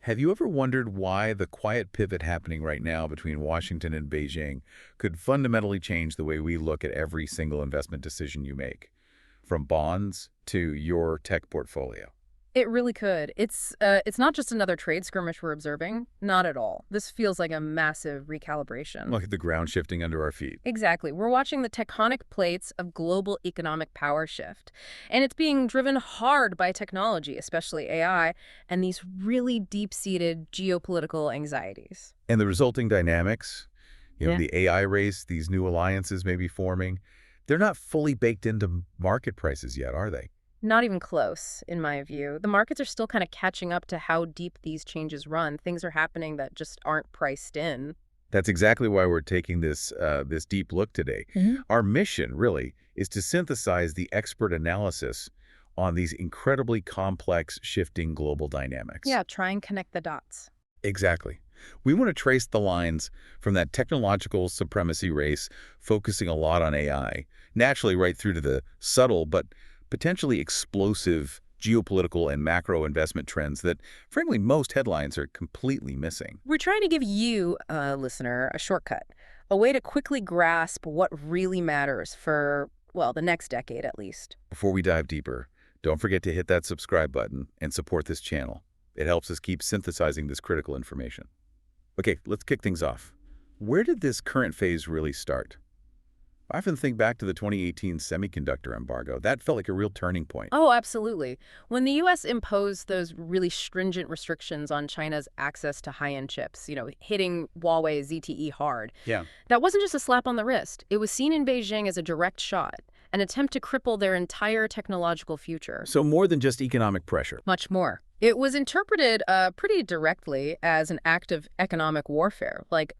Have you ever wondered why the quiet pivot happening right now between Washington and Beijing could fundamentally change the way we look at every single investment decision you make, from bonds to your tech portfolio? It really could. It's not just another trade skirmish we're observing. Not at all. This feels like a massive recalibration. Look at the ground shifting under our feet. Exactly. We're watching the tectonic plates of global economic power shift. And it's being driven hard by technology, especially AI, and these really deep-seated geopolitical anxieties. And the resulting dynamics, Yeah. the AI race, these new alliances may be forming, they're not fully baked into market prices yet, are they? Not even close, in my view. The markets are still kind of catching up to how deep these changes run. Things are happening that just aren't priced in. That's exactly why we're taking this deep look today. Our mission, really, is to synthesize the expert analysis on these incredibly complex, shifting global dynamics. Yeah, try and connect the dots. Exactly. We want to trace the lines from that technological supremacy race, focusing a lot on AI, naturally right through to the subtle but potentially explosive geopolitical and macro investment trends that, frankly, most headlines are completely missing. We're trying to give you, listener, a shortcut, a way to quickly grasp what really matters for, well, the next decade at least. Before we dive deeper, don't forget to hit that subscribe button and support this channel. It helps us keep synthesizing this critical information. Okay, let's kick things off. Where did this current phase really start? I often think back to the 2018 semiconductor embargo. That felt like a real turning point. Oh, absolutely. When the U.S. imposed those really stringent restrictions on China's access to high-end chips, hitting Huawei ZTE hard, Yeah. that wasn't just a slap on the wrist. It was seen in Beijing as a direct shot, an attempt to cripple their entire technological future. So more than just economic pressure. Much more. It was interpreted pretty directly as an act of economic warfare, like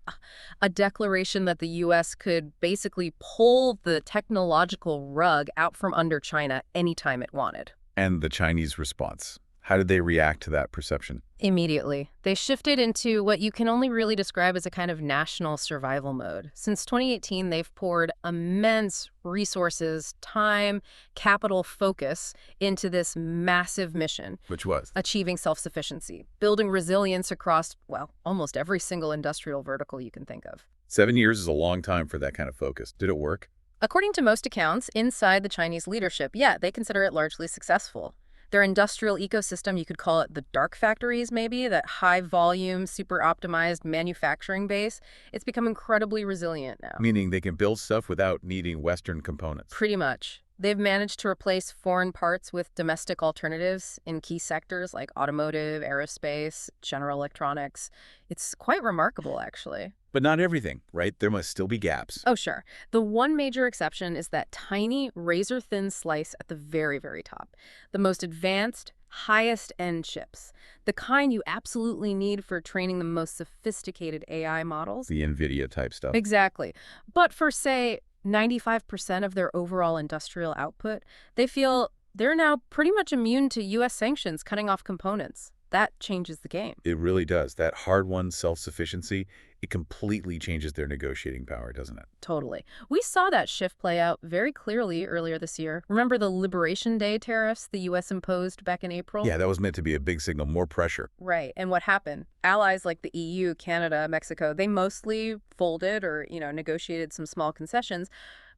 a declaration that the U.S. could basically pull the technological rug out from under China anytime it wanted. And the Chinese response. How did they react to that perception? Immediately. They shifted into what you can only really describe as a kind of national survival mode. Since 2018, they've poured immense resources, time, capital, focus into this massive mission. Which was? Achieving self-sufficiency, building resilience across, well, almost every single industrial vertical you can think of. 7 years is a long time for that kind of focus. Did it work? According to most accounts, inside the Chinese leadership, yeah, they consider it largely successful. Their industrial ecosystem, you could call it the dark factories maybe, that high-volume, super-optimized manufacturing base, it's become incredibly resilient now. Meaning they can build stuff without needing Western components. Pretty much. They've managed to replace foreign parts with domestic alternatives in key sectors like automotive, aerospace, general electronics. It's quite remarkable, actually. But not everything, right? There must still be gaps. Oh, sure. The one major exception is that tiny, razor-thin slice at the very, very top. The most advanced, highest-end chips. The kind you absolutely need for training the most sophisticated AI models. The NVIDIA type stuff. Exactly. But for, say, 95% of their overall industrial output, they feel they're now pretty much immune to U.S. sanctions cutting off components. That changes the game. It really does. That hard-won self-sufficiency, it completely changes their negotiating power, doesn't it? Totally. We saw that shift play out very clearly earlier this year. Remember the Liberation Day tariffs the U.S. imposed back in April? Yeah, that was meant to be a big signal, more pressure. Right. And what happened? Allies like the EU, Canada, Mexico, they mostly folded or, negotiated some small concessions.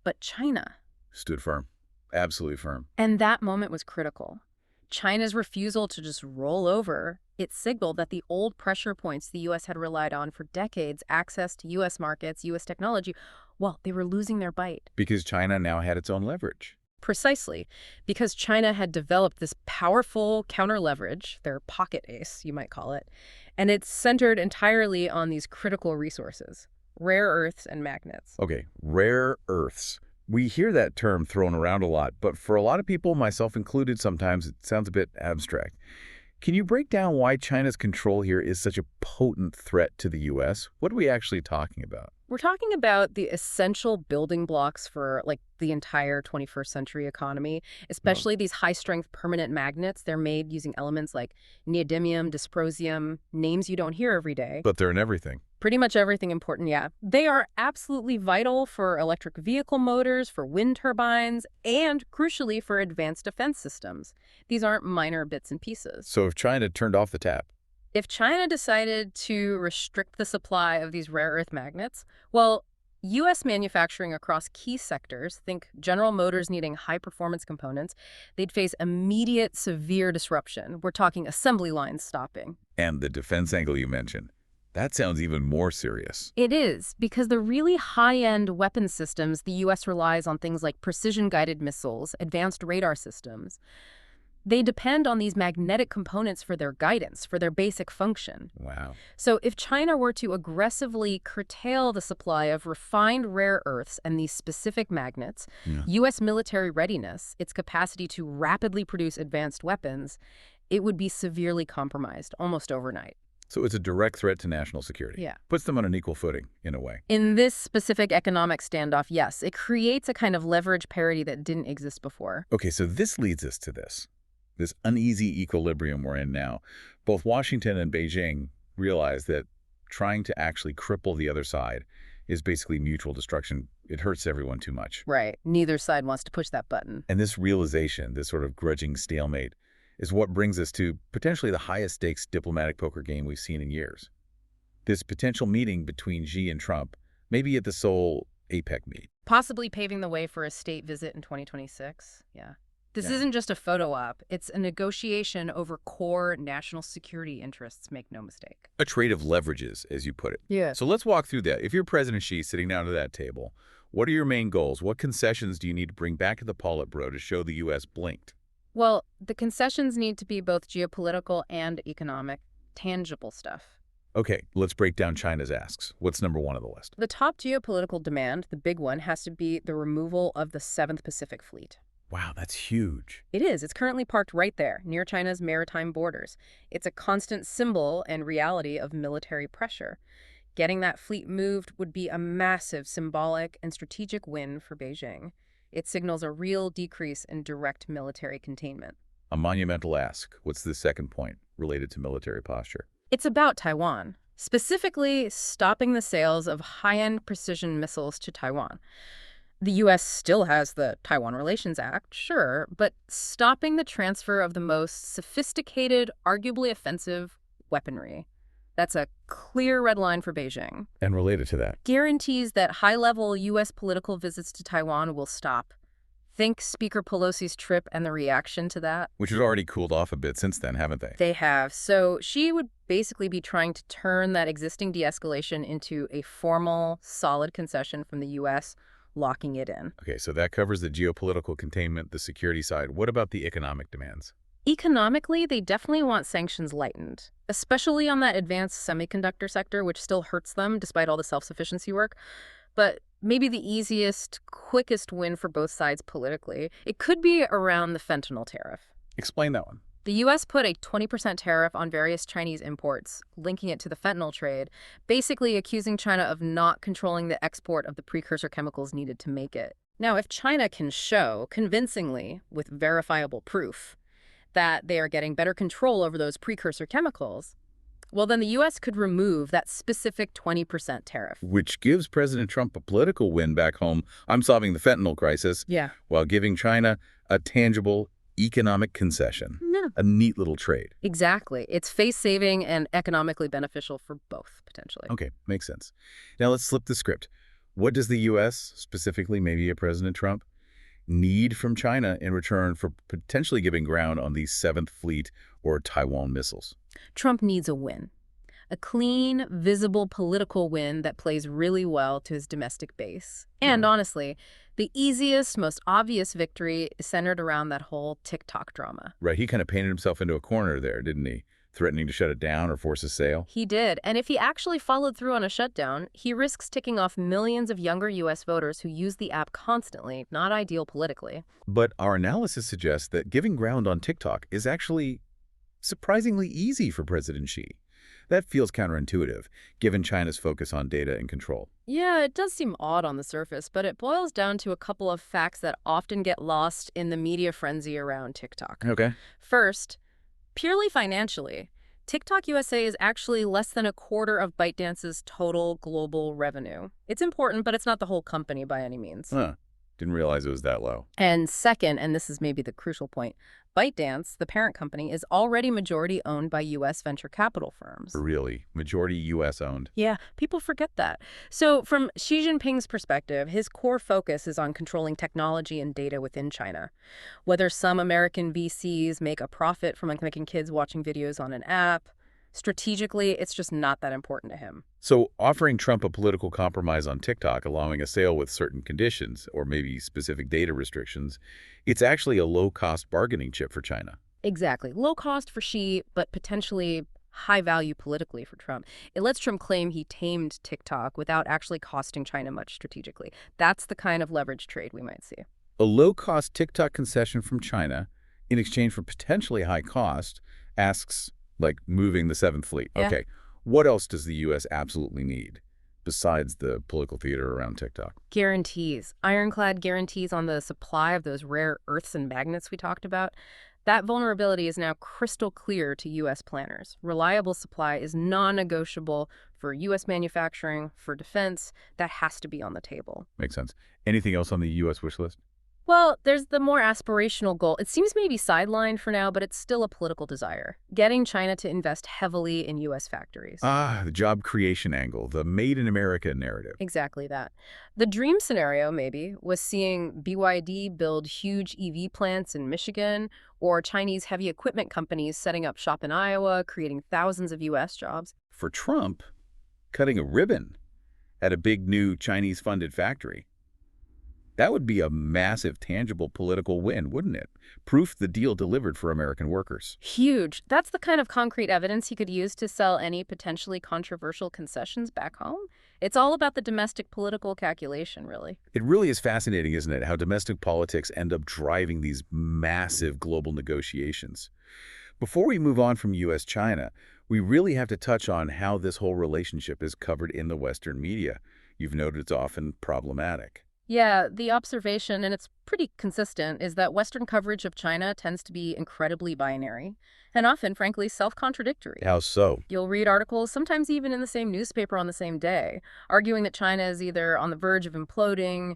But China Stood firm. Absolutely firm. And that moment was critical. China's refusal to just roll over, it signaled that the old pressure points the U.S. had relied on for decades, access to U.S. markets, U.S. technology, well, they were losing their bite. Because China now had its own leverage. Precisely. Because China had developed this powerful counter-leverage, their pocket ace, you might call it, and it's centered entirely on these critical resources, rare earths and magnets. Okay, rare earths. We hear that term thrown around a lot, but for a lot of people, myself included, sometimes it sounds a bit abstract. Can you break down why China's control here is such a potent threat to the U.S.? What are we actually talking about? We're talking about the essential building blocks for, the entire 21st century economy, especially these high-strength permanent magnets. They're made using elements like neodymium, dysprosium, names you don't hear every day. But they're in everything. Pretty much everything important, yeah. They are absolutely vital for electric vehicle motors, for wind turbines, and, crucially, for advanced defense systems. These aren't minor bits and pieces. So if China turned off the tap, If China decided to restrict the supply of these rare earth magnets, well, U.S. manufacturing across key sectors, think General Motors needing high-performance components, they'd face immediate severe disruption. We're talking assembly lines stopping. And the defense angle you mentioned, that sounds even more serious. It is, because the really high-end weapon systems the U.S. relies on, things like precision-guided missiles, advanced radar systems, they depend on these magnetic components for their guidance, for their basic function. Wow. So if China were to aggressively curtail the supply of refined rare earths and these specific magnets, Yeah. U.S. military readiness, its capacity to rapidly produce advanced weapons, it would be severely compromised almost overnight. So it's a direct threat to national security. Yeah. Puts them on an equal footing, in a way. In this specific economic standoff, yes, it creates a kind of leverage parity that didn't exist before. Okay, so this leads us to this uneasy equilibrium we're in now. Both Washington and Beijing realize that trying to actually cripple the other side is basically mutual destruction. It hurts everyone too much. Right. Neither side wants to push that button. And this realization, this sort of grudging stalemate, is what brings us to potentially the highest stakes diplomatic poker game we've seen in years. This potential meeting between Xi and Trump, maybe at the Seoul APEC meet. Possibly paving the way for a state visit in 2026. Yeah. This Yeah. isn't just a photo op. It's a negotiation over core national security interests, make no mistake. A trade of leverages, as you put it. Yeah. So let's walk through that. If you're President Xi sitting down at that table, what are your main goals? What concessions do you need to bring back to the Politburo to show the U.S. blinked? Well, the concessions need to be both geopolitical and economic, tangible stuff. Okay, let's break down China's asks. What's number one on the list? The top geopolitical demand, the big one, has to be the removal of the 7th Pacific Fleet. Wow, that's huge. It is. It's currently parked right there, near China's maritime borders. It's a constant symbol and reality of military pressure. Getting that fleet moved would be a massive symbolic and strategic win for Beijing. It signals a real decrease in direct military containment. A monumental ask. What's the second point related to military posture? It's about Taiwan, specifically stopping the sales of high-end precision missiles to Taiwan. The U.S. still has the Taiwan Relations Act, sure, but stopping the transfer of the most sophisticated, arguably offensive weaponry. That's a clear red line for Beijing. And related to that, Guarantees that high-level U.S. political visits to Taiwan will stop. Think Speaker Pelosi's trip and the reaction to that. which has already cooled off a bit since then, haven't they? They have. So she would basically be trying to turn that existing de-escalation into a formal, solid concession from the U.S., locking it in. Okay, so that covers the geopolitical containment, the security side. What about the economic demands? Economically, they definitely want sanctions lightened, especially on that advanced semiconductor sector, which still hurts them despite all the self-sufficiency work. But maybe the easiest, quickest win for both sides politically, it could be around the fentanyl tariff. Explain that one. The U.S. put a 20% tariff on various Chinese imports, linking it to the fentanyl trade, basically accusing China of not controlling the export of the precursor chemicals needed to make it. Now, if China can show convincingly, with verifiable proof, that they are getting better control over those precursor chemicals, well, then the U.S. could remove that specific 20% tariff. Which gives President Trump a political win back home. I'm solving the fentanyl crisis, Yeah. while giving China a tangible economic concession. Yeah. A neat little trade. Exactly. It's face-saving and economically beneficial for both, potentially. Okay, makes sense. Now let's flip the script. What does the U.S., specifically maybe a President Trump, need from China in return for potentially giving ground on the 7th Fleet or Taiwan missiles? Trump needs a win. A clean, visible political win that plays really well to his domestic base. And honestly, the easiest, most obvious victory is centered around that whole TikTok drama. Right, he kind of painted himself into a corner there, didn't he? Threatening to shut it down or force a sale? He did, and if he actually followed through on a shutdown, he risks ticking off millions of younger U.S. voters who use the app constantly, not ideal politically. But our analysis suggests that giving ground on TikTok is actually surprisingly easy for President Xi. That feels counterintuitive, given China's focus on data and control. Yeah, it does seem odd on the surface, but it boils down to a couple of facts that often get lost in the media frenzy around TikTok. Okay. First, purely financially, TikTok USA is actually less than a quarter of ByteDance's total global revenue. It's important, but it's not the whole company by any means. Huh. Didn't realize it was that low. And second, and this is maybe the crucial point, ByteDance, the parent company, is already majority owned by U.S. venture capital firms. Really, majority U.S. owned. Yeah, people forget that. So from Xi Jinping's perspective, his core focus is on controlling technology and data within China. Whether some American VCs make a profit from making kids watching videos on an app, strategically, it's just not that important to him. So offering Trump a political compromise on TikTok, allowing a sale with certain conditions or maybe specific data restrictions, it's actually a low-cost bargaining chip for China. Exactly. Low cost for Xi, but potentially high value politically for Trump. It lets Trump claim he tamed TikTok without actually costing China much strategically. That's the kind of leverage trade we might see. A low-cost TikTok concession from China in exchange for potentially high cost asks, like, moving the Seventh Fleet. Yeah. Okay, what else does the U.S. absolutely need besides the political theater around TikTok? Guarantees, ironclad guarantees on the supply of those rare earths and magnets we talked about. That vulnerability is now crystal clear to U.S. planners. Reliable supply is non-negotiable for U.S. manufacturing, for defense. That has to be on the table. Makes sense. Anything else on the U.S. wish list? Well, there's the more aspirational goal. It seems maybe sidelined for now, but it's still a political desire. Getting China to invest heavily in U.S. factories. Ah, the job creation angle, the Made in America narrative. Exactly that. The dream scenario, maybe, was seeing BYD build huge EV plants in Michigan, or Chinese heavy equipment companies setting up shop in Iowa, creating thousands of U.S. jobs. For Trump, cutting a ribbon at a big new Chinese-funded factory. That would be a massive, tangible political win, wouldn't it? Proof the deal delivered for American workers. Huge. That's the kind of concrete evidence he could use to sell any potentially controversial concessions back home. It's all about the domestic political calculation, really. It really is fascinating, isn't it, how domestic politics end up driving these massive global negotiations. Before we move on from U.S.-China, we really have to touch on how this whole relationship is covered in the Western media. You've noted it's often problematic. Yeah, the observation, and it's pretty consistent, is that Western coverage of China tends to be incredibly binary and often, frankly, self-contradictory. How so? You'll read articles, sometimes even in the same newspaper on the same day, arguing that China is either on the verge of imploding,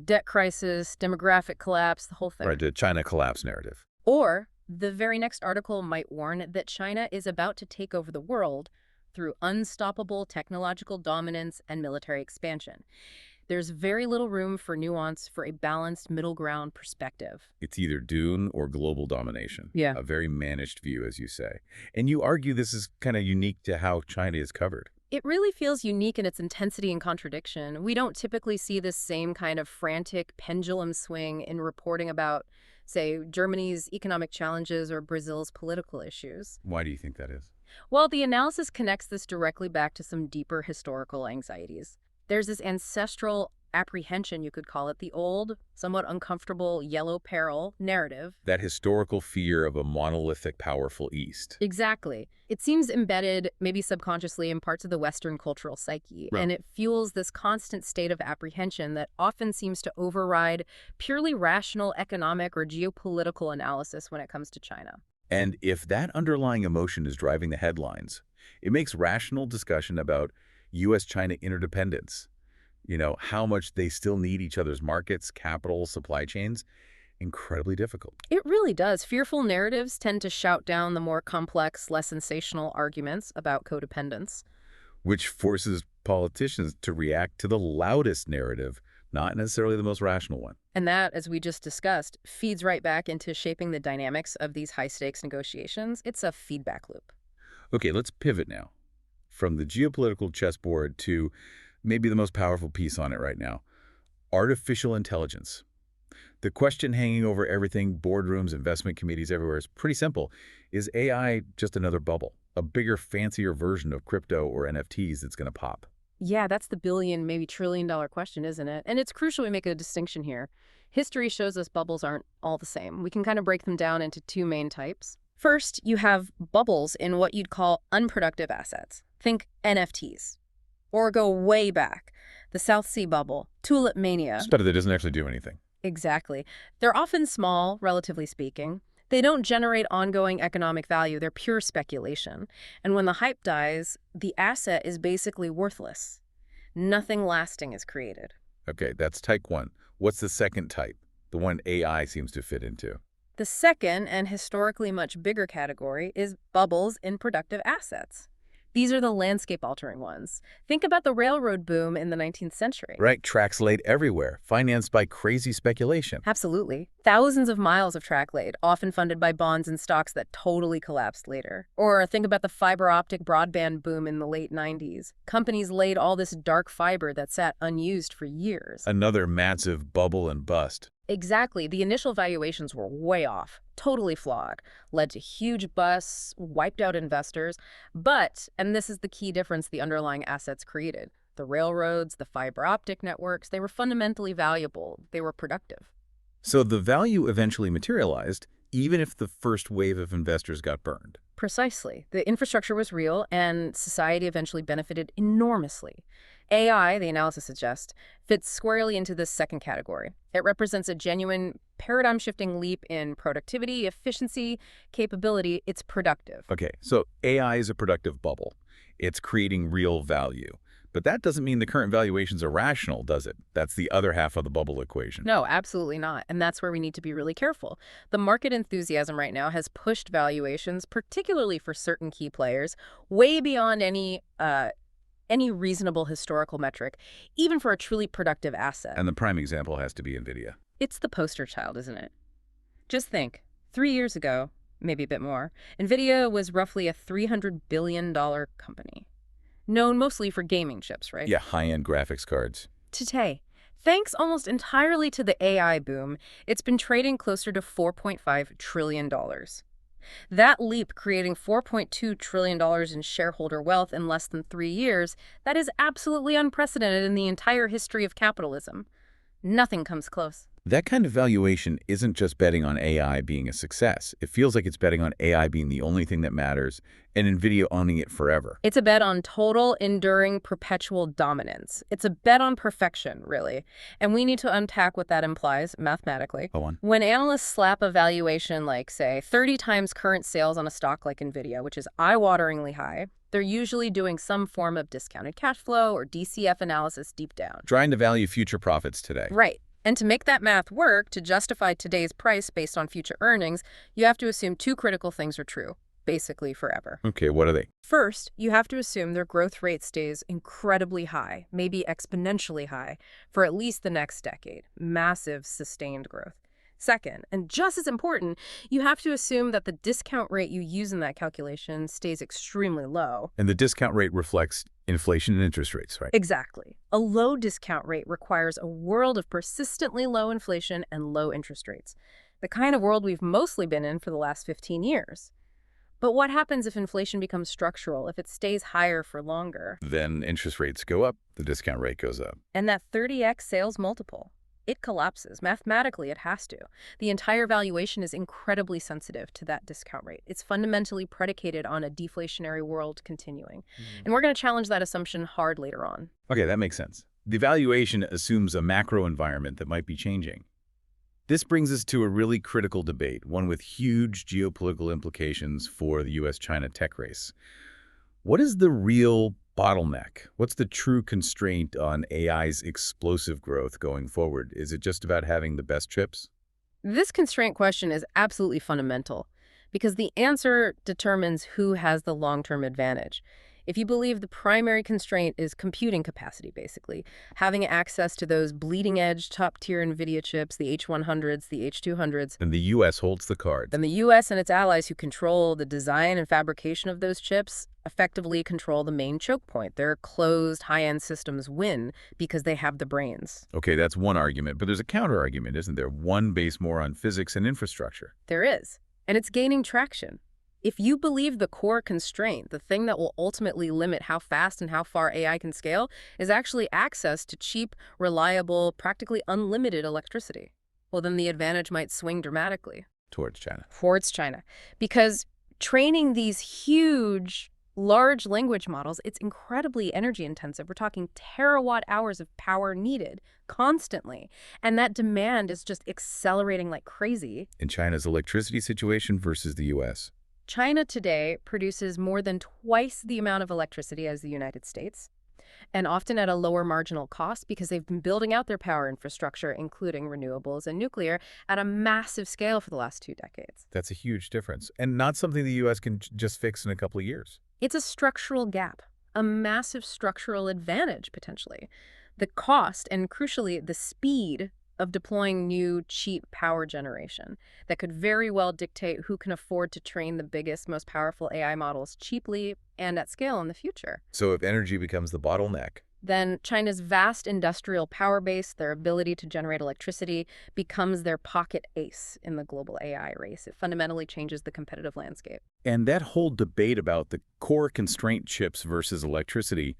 debt crisis, demographic collapse, the whole thing. Right, the China collapse narrative. Or the very next article might warn that China is about to take over the world through unstoppable technological dominance and military expansion. There's very little room for nuance for a balanced middle ground perspective. It's either Dune or global domination. Yeah. A very managed view, as you say. And you argue this is kind of unique to how China is covered. It really feels unique in its intensity and contradiction. We don't typically see this same kind of frantic pendulum swing in reporting about, say, Germany's economic challenges or Brazil's political issues. Why do you think that is? Well, the analysis connects this directly back to some deeper historical anxieties. There's this ancestral apprehension, you could call it, the old, somewhat uncomfortable yellow peril narrative. That historical fear of a monolithic, powerful East. Exactly. It seems embedded, maybe subconsciously, in parts of the Western cultural psyche, Right. and it fuels this constant state of apprehension that often seems to override purely rational economic or geopolitical analysis when it comes to China. And if that underlying emotion is driving the headlines, it makes rational discussion about U.S.-China interdependence, how much they still need each other's markets, capital, supply chains, incredibly difficult. It really does. Fearful narratives tend to shout down the more complex, less sensational arguments about codependence. Which forces politicians to react to the loudest narrative, not necessarily the most rational one. And that, as we just discussed, feeds right back into shaping the dynamics of these high-stakes negotiations. It's a feedback loop. Okay, let's pivot now from the geopolitical chessboard to maybe the most powerful piece on it right now, artificial intelligence. The question hanging over everything, boardrooms, investment committees everywhere, is pretty simple. Is AI just another bubble, a bigger, fancier version of crypto or NFTs that's going to pop? Yeah, that's the billion, maybe trillion-dollar question, isn't it? And it's crucial we make a distinction here. History shows us bubbles aren't all the same. We can kind of break them down into two main types. First, you have bubbles in what you'd call unproductive assets. Think NFTs. Or go way back. The South Sea bubble, tulip mania. Just better that doesn't actually do anything. Exactly. They're often small, relatively speaking. They don't generate ongoing economic value. They're pure speculation. And when the hype dies, the asset is basically worthless. Nothing lasting is created. Okay, that's type 1. What's the second type? The one AI seems to fit into. The second, and historically much bigger category, is bubbles in productive assets. These are the landscape-altering ones. Think about the railroad boom in the 19th century. Right, tracks laid everywhere, financed by crazy speculation. Absolutely. Thousands of miles of track laid, often funded by bonds and stocks that totally collapsed later. Or think about the fiber optic broadband boom in the late 90s. Companies laid all this dark fiber that sat unused for years. Another massive bubble and bust. Exactly. The initial valuations were way off, totally flawed, led to huge busts, wiped out investors. But, and this is the key difference the underlying assets created, the railroads, the fiber optic networks, they were fundamentally valuable. They were productive. So the value eventually materialized, even if the first wave of investors got burned. Precisely. The infrastructure was real, and society eventually benefited enormously. AI, the analysis suggests, fits squarely into this second category. It represents a genuine paradigm-shifting leap in productivity, efficiency, capability. It's productive. Okay, so AI is a productive bubble. It's creating real value. But that doesn't mean the current valuations are rational, does it? That's the other half of the bubble equation. No, absolutely not. And that's where we need to be really careful. The market enthusiasm right now has pushed valuations, particularly for certain key players, way beyond any reasonable historical metric, even for a truly productive asset. And the prime example has to be NVIDIA. It's the poster child, isn't it? Just think, 3 years ago, maybe a bit more, NVIDIA was roughly a $300 billion company. Known mostly for gaming chips, right? Yeah, high-end graphics cards. Today, thanks almost entirely to the AI boom, it's been trading closer to $4.5 trillion. That leap, creating $4.2 trillion in shareholder wealth in less than 3 years, that is absolutely unprecedented in the entire history of capitalism. Nothing comes close. That kind of valuation isn't just betting on AI being a success. It feels like it's betting on AI being the only thing that matters and NVIDIA owning it forever. It's a bet on total, enduring, perpetual dominance. It's a bet on perfection, really. And we need to unpack what that implies mathematically. Go on. When analysts slap a valuation like, say, 30 times current sales on a stock like NVIDIA, which is eye-wateringly high, they're usually doing some form of discounted cash flow or DCF analysis deep down. Trying to value future profits today. Right. And to make that math work, to justify today's price based on future earnings, you have to assume two critical things are true, basically forever. Okay, what are they? First, you have to assume their growth rate stays incredibly high, maybe exponentially high, for at least the next decade. Massive, sustained growth. Second, and just as important, you have to assume that the discount rate you use in that calculation stays extremely low. And the discount rate reflects inflation and interest rates, right? Exactly. A low discount rate requires a world of persistently low inflation and low interest rates, the kind of world we've mostly been in for the last 15 years. But what happens if inflation becomes structural, if it stays higher for longer? Then interest rates go up, the discount rate goes up. And that 30x sales multiple, it collapses. Mathematically, it has to. The entire valuation is incredibly sensitive to that discount rate. It's fundamentally predicated on a deflationary world continuing. And we're going to challenge that assumption hard later on. Okay, that makes sense. The valuation assumes a macro environment that might be changing. This brings us to a really critical debate, one with huge geopolitical implications for the US-China tech race. What is the real bottleneck? What's the true constraint on AI's explosive growth going forward? Is it just about having the best chips? This constraint question is absolutely fundamental because the answer determines who has the long-term advantage. If you believe the primary constraint is computing capacity, basically, having access to those bleeding-edge, top-tier NVIDIA chips, the H100s, the H200s, And the US holds the cards. then the U.S. and its allies who control the design and fabrication of those chips effectively control the main choke point. Their closed, high-end systems win because they have the brains. Okay, that's one argument, but there's a counter-argument, isn't there? One based more on physics and infrastructure. There is, and it's gaining traction. If you believe the core constraint, the thing that will ultimately limit how fast and how far AI can scale, is actually access to cheap, reliable, practically unlimited electricity, well, then the advantage might swing dramatically Towards China. towards China. Because training these huge, large language models, it's incredibly energy intensive. We're talking terawatt hours of power needed constantly. And that demand is just accelerating like crazy. In China's electricity situation versus the US. China today produces more than twice the amount of electricity as the United States. and often at a lower marginal cost because they've been building out their power infrastructure, including renewables and nuclear, at a massive scale for the last 2 decades. That's a huge difference, and not something the U.S. can just fix in a couple of years. It's a structural gap, a massive structural advantage, potentially. The cost and, crucially, the speed of deploying new, cheap power generation that could very well dictate who can afford to train the biggest, most powerful AI models cheaply and at scale in the future. So if energy becomes the bottleneck, Then China's vast industrial power base, their ability to generate electricity, becomes their pocket ace in the global AI race. It fundamentally changes the competitive landscape. and that whole debate about the core constraint chips versus electricity,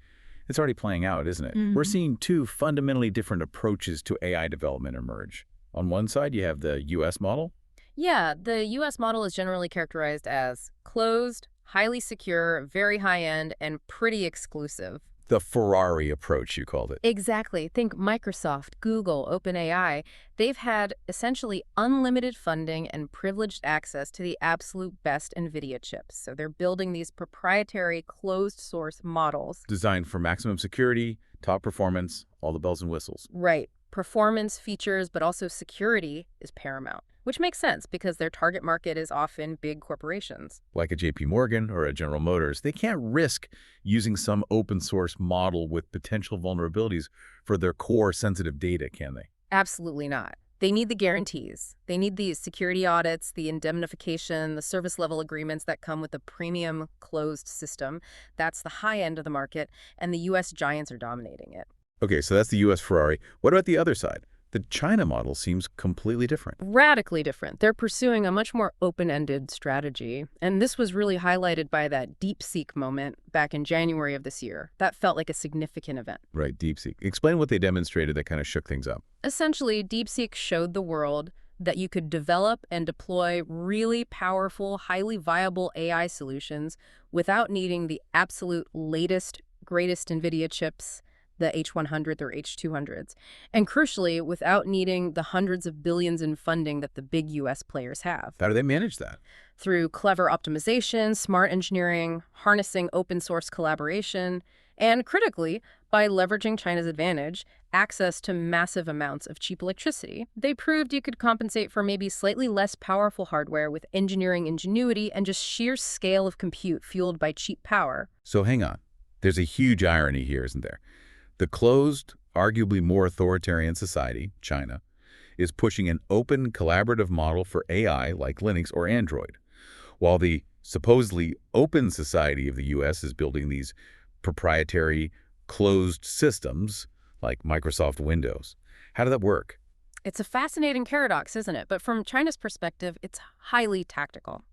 it's already playing out, isn't it? We're seeing two fundamentally different approaches to AI development emerge. On one side, you have the U.S. model. Yeah, the U.S. model is generally characterized as closed, highly secure, very high-end, and pretty exclusive. The Ferrari approach, you called it. Exactly. Think Microsoft, Google, OpenAI. They've had essentially unlimited funding and privileged access to the absolute best NVIDIA chips. So they're building these proprietary closed-source models. Designed for maximum security, top performance, all the bells and whistles. Right. Performance, features, but also security is paramount, which makes sense because their target market is often big corporations. Like a JP Morgan or a General Motors, they can't risk using some open source model with potential vulnerabilities for their core sensitive data, can they? Absolutely not. They need the guarantees. They need the security audits, the indemnification, the service level agreements that come with a premium closed system. That's the high end of the market, and the U.S. giants are dominating it. Okay, so that's the U.S. Ferrari. What about the other side? The China model seems completely different. Radically different. They're pursuing a much more open-ended strategy, and this was really highlighted by that DeepSeek moment back in January of this year. That felt like a significant event. Right, DeepSeek. Explain what they demonstrated that kind of shook things up. Essentially, DeepSeek showed the world that you could develop and deploy really powerful, highly viable AI solutions without needing the absolute latest, greatest NVIDIA chips, the H100s or H200s, and crucially, without needing the hundreds of billions in funding that the big U.S. players have. How do they manage that? Through clever optimization, smart engineering, harnessing open source collaboration, and critically, by leveraging China's advantage, access to massive amounts of cheap electricity. They proved you could compensate for maybe slightly less powerful hardware with engineering ingenuity and just sheer scale of compute fueled by cheap power. So hang on. There's a huge irony here, isn't there? The closed, arguably more authoritarian society, China, is pushing an open, collaborative model for AI like Linux or Android, while the supposedly open society of the U.S. is building these proprietary, closed systems like Microsoft Windows. How did that work? It's a fascinating paradox, isn't it? But from China's perspective, it's highly tactical.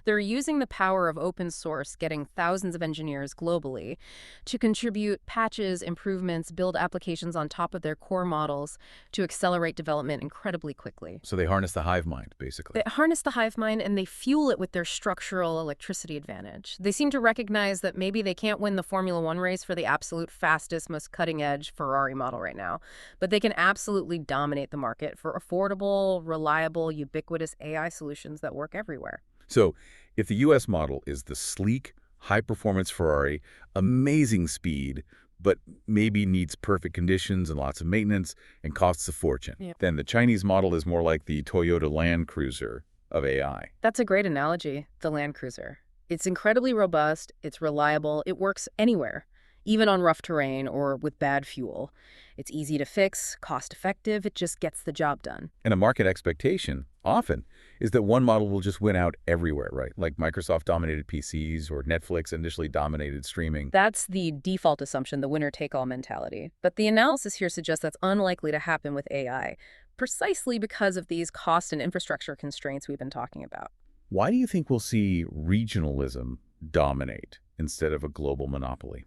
They're using the power of open source, getting thousands of engineers globally, to contribute patches, improvements, build applications on top of their core models to accelerate development incredibly quickly. So they harness the hive mind, basically. They harness the hive mind and they fuel it with their structural electricity advantage. They seem to recognize that maybe they can't win the Formula One race for the absolute fastest, most cutting-edge Ferrari model right now, but they can absolutely dominate the market for affordable, reliable, ubiquitous AI solutions that work everywhere. So if the U.S. model is the sleek, high-performance Ferrari, amazing speed, but maybe needs perfect conditions and lots of maintenance and costs a fortune, then the Chinese model is more like the Toyota Land Cruiser of AI. That's a great analogy, the Land Cruiser. It's incredibly robust, it's reliable, it works anywhere, even on rough terrain or with bad fuel. It's easy to fix, cost-effective, it just gets the job done. And a market expectation, often, is that one model will just win out everywhere, right? Like Microsoft dominated PCs or Netflix initially dominated streaming. That's the default assumption, the winner-take-all mentality. But the analysis here suggests that's unlikely to happen with AI, precisely because of these cost and infrastructure constraints we've been talking about. Why do you think we'll see regionalism dominate instead of a global monopoly?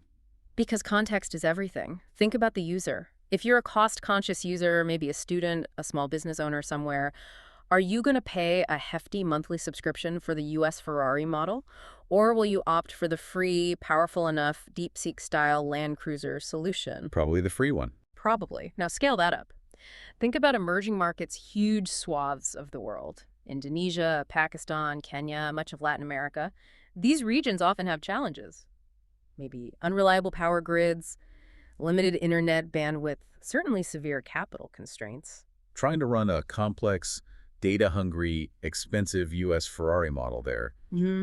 Because context is everything. Think about the user. If you're a cost-conscious user, maybe a student, a small business owner somewhere, are you going to pay a hefty monthly subscription for the U.S. Ferrari model? Or will you opt for the free, powerful enough, DeepSeek-style Land Cruiser solution? Probably the free one. Probably. Now scale that up. Think about emerging markets, huge swaths of the world. Indonesia, Pakistan, Kenya, much of Latin America. These regions often have challenges. Maybe unreliable power grids, limited internet bandwidth, certainly severe capital constraints. Trying to run a complex, data-hungry, expensive U.S. Ferrari model there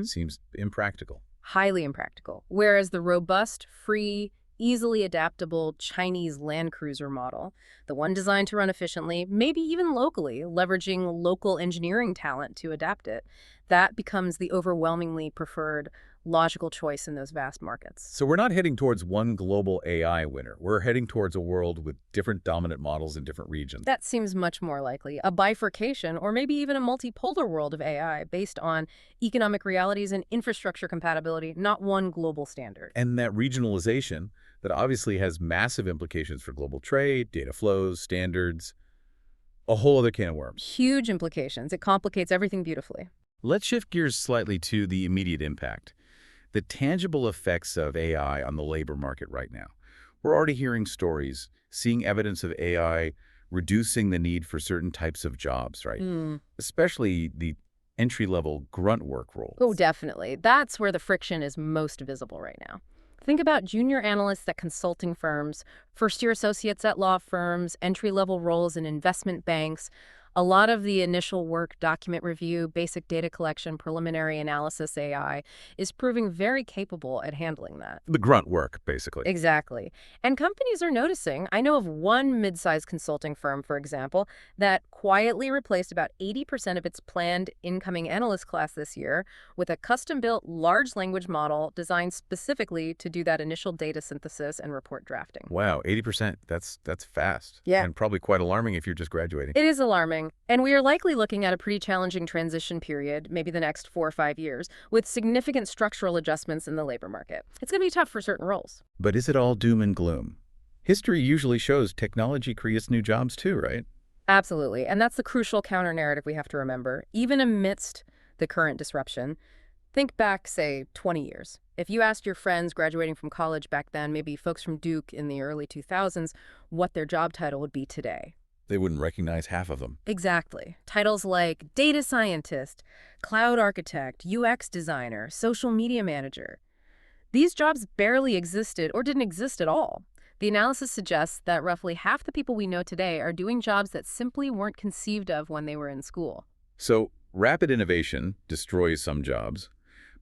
seems impractical. Highly impractical. Whereas the robust, free, easily adaptable Chinese Land Cruiser model, the one designed to run efficiently, maybe even locally, leveraging local engineering talent to adapt it, that becomes the overwhelmingly preferred logical choice in those vast markets. So we're not heading towards one global AI winner. We're heading towards a world with different dominant models in different regions. That seems much more likely. A bifurcation, or maybe even a multipolar world of AI based on economic realities and infrastructure compatibility, not one global standard. And that regionalization that obviously has massive implications for global trade, data flows, standards, a whole other can of worms. Huge implications. It complicates everything beautifully. Let's shift gears slightly to the immediate impact, the tangible effects of AI on the labor market right now. We're already hearing stories, seeing evidence of AI reducing the need for certain types of jobs, right? Especially the entry-level grunt work roles. Oh, definitely. That's where the friction is most visible right now. Think about junior analysts at consulting firms, first-year associates at law firms, entry-level roles in investment banks. A lot of the initial work, document review, basic data collection, preliminary analysis AI is proving very capable at handling that. The grunt work, basically. Exactly. And companies are noticing. I know of one mid-sized consulting firm, for example, that quietly replaced about 80% of its planned incoming analyst class this year with a custom-built large language model designed specifically to do that initial data synthesis and report drafting. Wow, 80%. That's fast. Yeah. And probably quite alarming if you're just graduating. It is alarming. And we are likely looking at a pretty challenging transition period, maybe the next 4 or 5 years, with significant structural adjustments in the labor market. It's going to be tough for certain roles. But is it all doom and gloom? History usually shows technology creates new jobs too, right? Absolutely. And that's the crucial counter-narrative we have to remember. Even amidst the current disruption, think back, say, 20 years. If you asked your friends graduating from college back then, maybe folks from Duke in the early 2000s, what their job title would be today. They wouldn't recognize half of them. Exactly. Titles like data scientist, cloud architect, UX designer, social media manager. These jobs barely existed or didn't exist at all. The analysis suggests that roughly half the people we know today are doing jobs that simply weren't conceived of when they were in school. So rapid innovation destroys some jobs,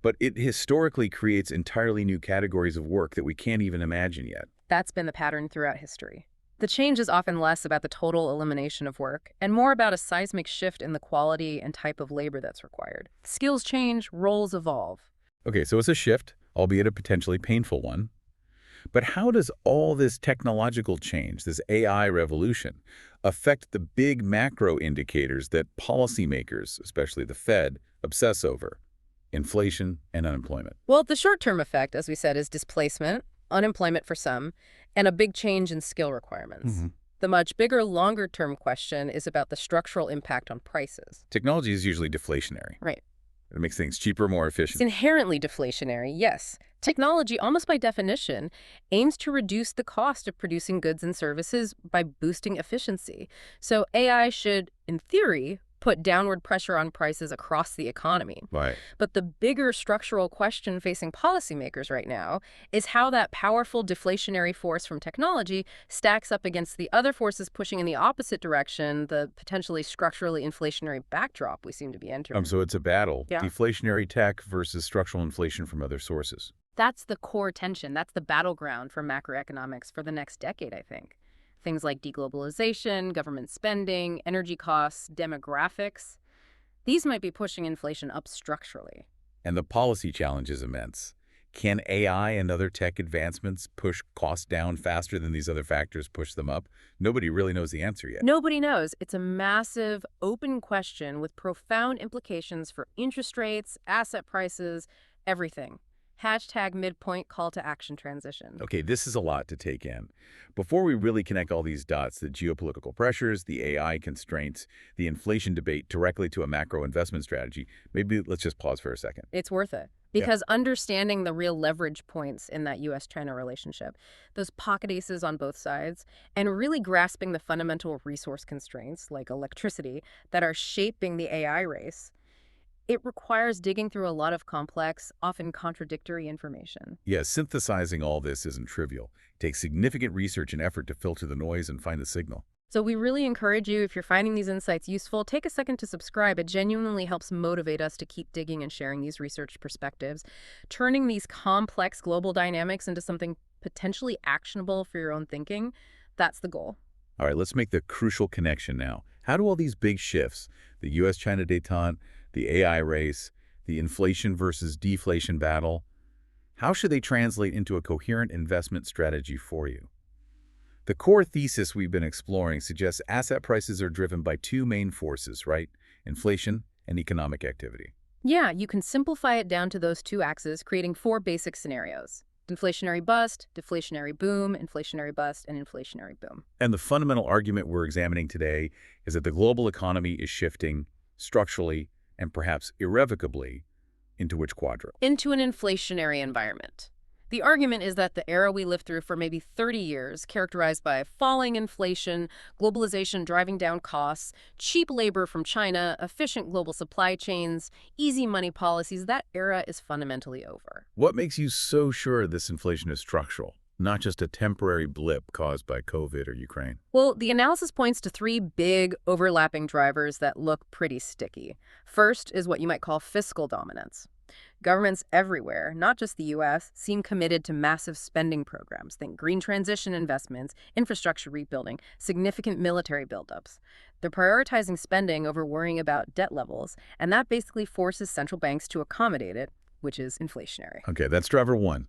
but it historically creates entirely new categories of work that we can't even imagine yet. That's been the pattern throughout history. The change is often less about the total elimination of work and more about a seismic shift in the quality and type of labor that's required. Skills change, roles evolve. Okay, so it's a shift, albeit a potentially painful one. But how does all this technological change, this AI revolution, affect the big macro indicators that policymakers, especially the Fed, obsess over? Inflation and unemployment. Well, the short-term effect, as we said, is displacement, unemployment for some, and a big change in skill requirements. The much bigger, longer-term question is about the structural impact on prices. Technology is usually deflationary. Right. It makes things cheaper, more efficient. It's inherently deflationary, yes. Technology, almost by definition, aims to reduce the cost of producing goods and services by boosting efficiency. So AI should, in theory, put downward pressure on prices across the economy. Right. But the bigger structural question facing policymakers right now is how that powerful deflationary force from technology stacks up against the other forces pushing in the opposite direction, the potentially structurally inflationary backdrop we seem to be entering. So it's a battle. Yeah. Deflationary tech versus structural inflation from other sources. That's the core tension. That's the battleground for macroeconomics for the next decade, I think. Things like deglobalization, government spending, energy costs, demographics. These might be pushing inflation up structurally. And the policy challenge is immense. Can AI and other tech advancements push costs down faster than these other factors push them up? Nobody really knows the answer yet. Nobody knows. It's a massive, open question with profound implications for interest rates, asset prices, everything. Hashtag midpoint call to action transition. Okay, this is a lot to take in. Before we really connect all these dots, the geopolitical pressures, the AI constraints, the inflation debate directly to a macro investment strategy, maybe let's just pause for a second. It's worth it. Because understanding the real leverage points in that U.S.-China relationship, those pocket aces on both sides, and really grasping the fundamental resource constraints, like electricity, that are shaping the AI race, It requires digging through a lot of complex, often contradictory information. Yeah, synthesizing all this isn't trivial. It takes significant research and effort to filter the noise and find the signal. So we really encourage you, if you're finding these insights useful, take a second to subscribe. It genuinely helps motivate us to keep digging and sharing these research perspectives, turning these complex global dynamics into something potentially actionable for your own thinking. That's the goal. All right, let's make the crucial connection now. How do all these big shifts, the U.S.-China détente, the AI race, the inflation versus deflation battle, how should they translate into a coherent investment strategy for you? The core thesis we've been exploring suggests asset prices are driven by two main forces, right? Inflation and economic activity. Yeah, you can simplify it down to those two axes, creating four basic scenarios: inflationary bust, deflationary boom, inflationary bust, and inflationary boom. And the fundamental argument we're examining today is that the global economy is shifting structurally and perhaps irrevocably into which quadrant? Into an inflationary environment. The argument is that the era we lived through for maybe 30 years, characterized by falling inflation, globalization driving down costs, cheap labor from China, efficient global supply chains, easy money policies, that era is fundamentally over. What makes you so sure this inflation is structural, not just a temporary blip caused by COVID or Ukraine? Well, the analysis points to three big overlapping drivers that look pretty sticky. First is what you might call fiscal dominance. Governments everywhere, not just the U.S., seem committed to massive spending programs. Think green transition investments, infrastructure rebuilding, significant military buildups. They're prioritizing spending over worrying about debt levels, and that basically forces central banks to accommodate it, which is inflationary. Okay, that's driver one.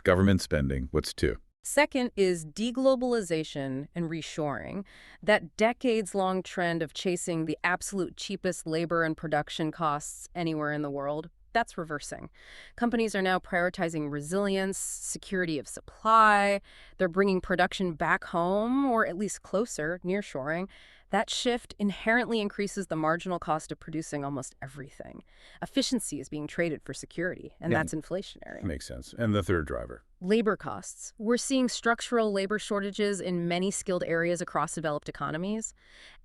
Government spending. What's two? Second is deglobalization and reshoring. That decades-long trend of chasing the absolute cheapest labor and production costs anywhere in the world, that's reversing. Companies are now prioritizing resilience, security of supply. They're bringing production back home, or at least closer, nearshoring. That shift inherently increases the marginal cost of producing almost everything. Efficiency is being traded for security, and Yeah, that's inflationary. makes sense. And the third driver? Labor costs. We're seeing structural labor shortages in many skilled areas across developed economies.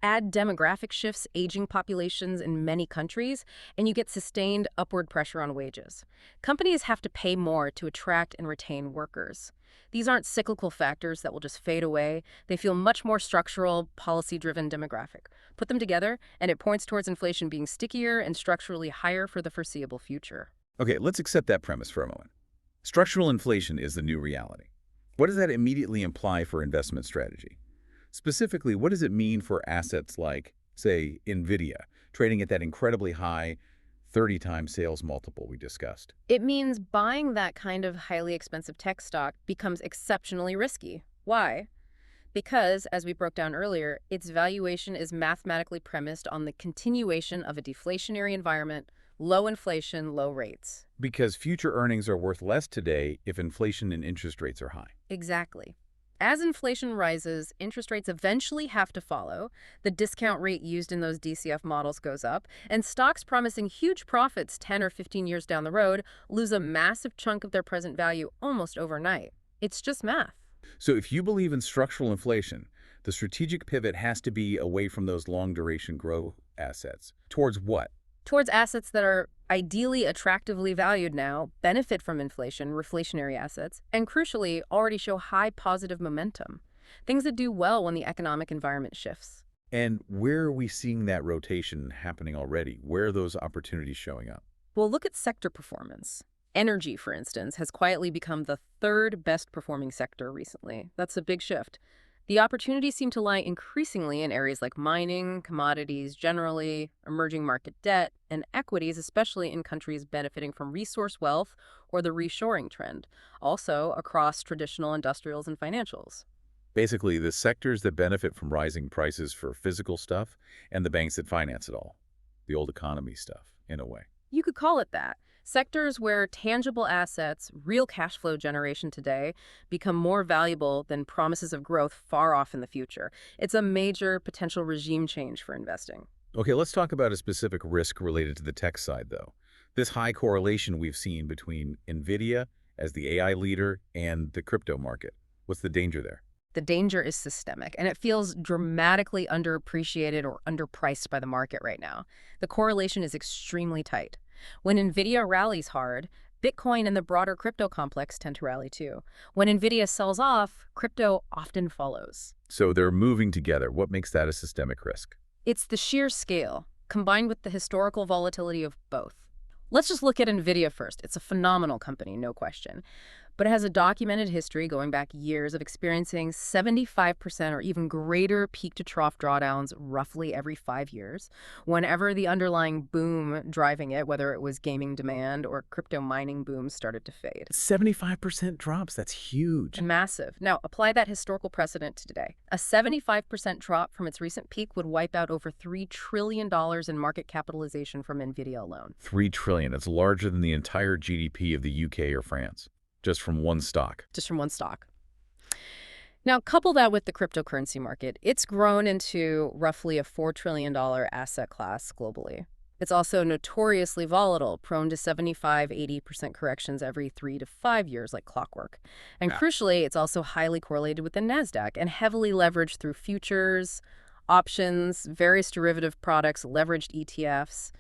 Add demographic shifts, aging populations in many countries, and you get sustained upward pressure on wages. Companies have to pay more to attract and retain workers. These aren't cyclical factors that will just fade away. They feel much more structural, policy-driven, demographic. Put them together, and it points towards inflation being stickier and structurally higher for the foreseeable future. Okay, let's accept that premise for a moment. Structural inflation is the new reality. What does that immediately imply for investment strategy? Specifically, what does it mean for assets like, say, NVIDIA, trading at that incredibly high 30 times sales multiple we discussed? It means buying that kind of highly expensive tech stock becomes exceptionally risky. Why? Because, as we broke down earlier, its valuation is mathematically premised on the continuation of a deflationary environment, low inflation, low rates. Because future earnings are worth less today if inflation and interest rates are high. Exactly. As inflation rises, interest rates eventually have to follow. The discount rate used in those DCF models goes up, and stocks promising huge profits 10 or 15 years down the road lose a massive chunk of their present value almost overnight. It's just math. So if you believe in structural inflation, the strategic pivot has to be away from those long-duration growth assets. Towards what? Towards assets that are ideally attractively valued now, benefit from inflation, reflationary assets, and crucially, already show high positive momentum. Things that do well when the economic environment shifts. And where are we seeing that rotation happening already? Where are those opportunities showing up? Well, look at sector performance. Energy, for instance, has quietly become the third best performing sector recently. That's a big shift. The opportunities seem to lie increasingly in areas like mining, commodities generally, emerging market debt, and equities, especially in countries benefiting from resource wealth or the reshoring trend, also across traditional industrials and financials. Basically, the sectors that benefit from rising prices for physical stuff and the banks that finance it all. The old economy stuff, in a way. You could call it that. Sectors where tangible assets, real cash flow generation today, become more valuable than promises of growth far off in the future. It's a major potential regime change for investing. Okay, let's talk about a specific risk related to the tech side, though. This high correlation we've seen between NVIDIA as the AI leader and the crypto market. What's the danger there? The danger is systemic, and it feels dramatically underappreciated or underpriced by the market right now. The correlation is extremely tight. When NVIDIA rallies hard, Bitcoin and the broader crypto complex tend to rally too. When NVIDIA sells off, crypto often follows. So they're moving together. What makes that a systemic risk? It's the sheer scale, combined with the historical volatility of both. Let's just look at NVIDIA first. It's a phenomenal company, no question. But it has a documented history going back years of experiencing 75% or even greater peak-to-trough drawdowns roughly every 5 years, whenever the underlying boom driving it, whether it was gaming demand or crypto mining boom, started to fade. 75% drops. That's huge. Massive. Now, apply that historical precedent to today. A 75% drop from its recent peak would wipe out over $3 trillion in market capitalization from NVIDIA alone. $3 trillion. It's larger than the entire GDP of the UK or France. Just from one stock. Just from one stock. Now, couple that with the cryptocurrency market. It's grown into roughly a $4 trillion asset class globally. It's also notoriously volatile, prone to 75–80% corrections every 3 to 5 years like clockwork. And crucially, it's also highly correlated with the NASDAQ and heavily leveraged through futures, options, various derivative products, leveraged ETFs.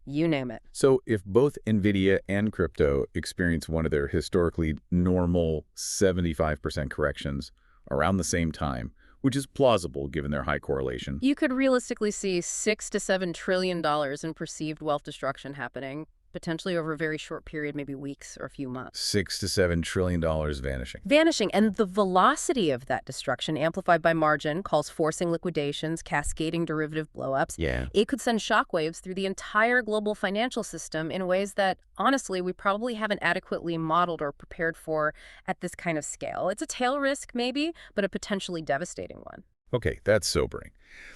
You name it. So if both NVIDIA and crypto experience one of their historically normal 75% corrections around the same time, which is plausible given their high correlation, you could realistically see $6 to $7 trillion in perceived wealth destruction happening, potentially over a very short period, maybe weeks or a few months. $6 to $7 trillion vanishing. Vanishing, and the velocity of that destruction, amplified by margin, calls forcing liquidations, cascading derivative blowups. Yeah. It could send shockwaves through the entire global financial system in ways that, honestly, we probably haven't adequately modeled or prepared for at this kind of scale. It's a tail risk, maybe, but a potentially devastating one. Okay, that's sobering.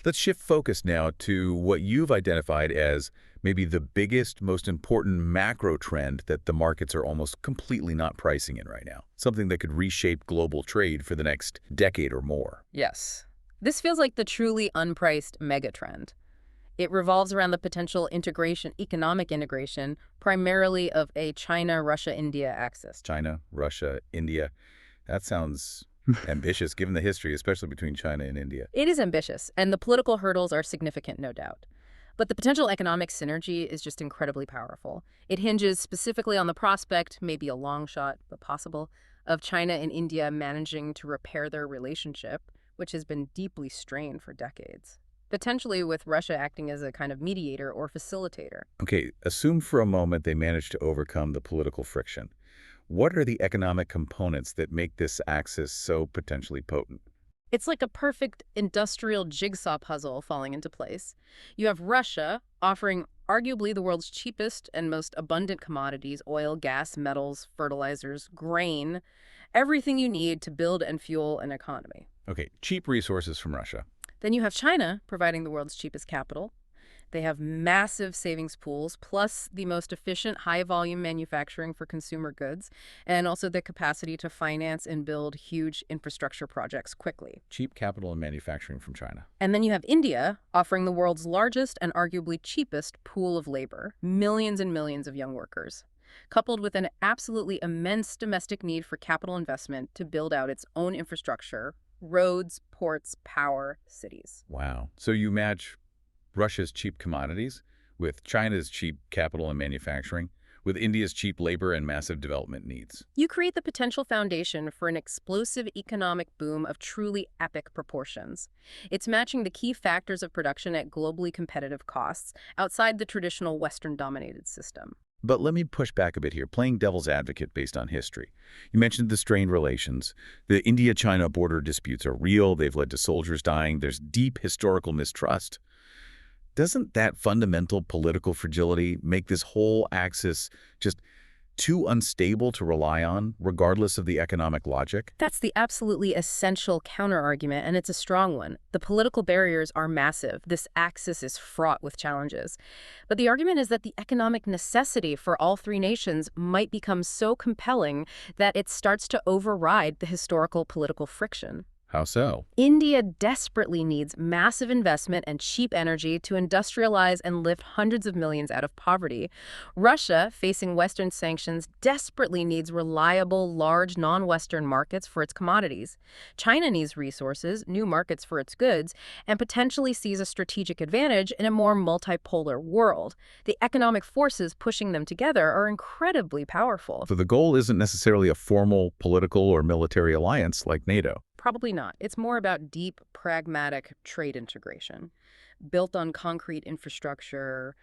Let's shift focus now to what you've identified as maybe the biggest, most important macro trend that the markets are almost completely not pricing in right now. Something that could reshape global trade for the next decade or more. Yes. This feels like the truly unpriced megatrend. It revolves around the potential integration, economic integration, primarily of a China-Russia-India axis. China, Russia, India. That sounds ambitious given the history, especially between China and India. It is ambitious, and the political hurdles are significant, no doubt. But the potential economic synergy is just incredibly powerful. It hinges specifically on the prospect, maybe a long shot, but possible, of China and India managing to repair their relationship, which has been deeply strained for decades. Potentially with Russia acting as a kind of mediator or facilitator. Okay, assume for a moment they manage to overcome the political friction. What are the economic components that make this axis so potentially potent? It's like a perfect industrial jigsaw puzzle falling into place. You have Russia offering arguably the world's cheapest and most abundant commodities: oil, gas, metals, fertilizers, grain, everything you need to build and fuel an economy. Okay, cheap resources from Russia. Then you have China providing the world's cheapest capital. They have massive savings pools, plus the most efficient high-volume manufacturing for consumer goods, and also the capacity to finance and build huge infrastructure projects quickly. Cheap capital and manufacturing from China. And then you have India offering the world's largest and arguably cheapest pool of labor, millions and millions of young workers, coupled with an absolutely immense domestic need for capital investment to build out its own infrastructure, roads, ports, power, cities. Wow. So you match Russia's cheap commodities with China's cheap capital and manufacturing, with India's cheap labor and massive development needs. You create the potential foundation for an explosive economic boom of truly epic proportions. It's matching the key factors of production at globally competitive costs outside the traditional Western-dominated system. But let me push back a bit here, playing devil's advocate based on history. You mentioned the strained relations. The India-China border disputes are real. They've led to soldiers dying. There's deep historical mistrust. Doesn't that fundamental political fragility make this whole axis just too unstable to rely on, regardless of the economic logic? That's the absolutely essential counterargument, and it's a strong one. The political barriers are massive. This axis is fraught with challenges. But the argument is that the economic necessity for all three nations might become so compelling that it starts to override the historical political friction. How so? India desperately needs massive investment and cheap energy to industrialize and lift hundreds of millions out of poverty. Russia, facing Western sanctions, desperately needs reliable, large, non-Western markets for its commodities. China needs resources, new markets for its goods, and potentially sees a strategic advantage in a more multipolar world. The economic forces pushing them together are incredibly powerful. So the goal isn't necessarily a formal political or military alliance like NATO. Probably not. It's more about deep, pragmatic trade integration, built on concrete infrastructure,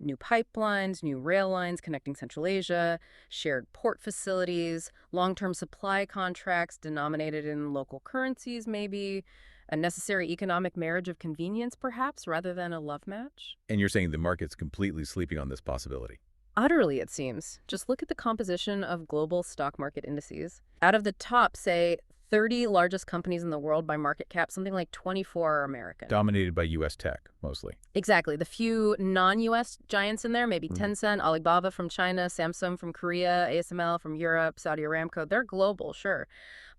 new pipelines, new rail lines connecting Central Asia, shared port facilities, long-term supply contracts denominated in local currencies, maybe, a necessary economic marriage of convenience, perhaps, rather than a love match? And you're saying the market's completely sleeping on this possibility. Utterly, it seems. Just look at the composition of global stock market indices. Out of the top, say, 30 largest companies in the world by market cap, something like 24 are American. Dominated by U.S. tech, mostly. Exactly. The few non-U.S. giants in there, maybe Tencent, Alibaba from China, Samsung from Korea, ASML from Europe, Saudi Aramco, they're global, sure.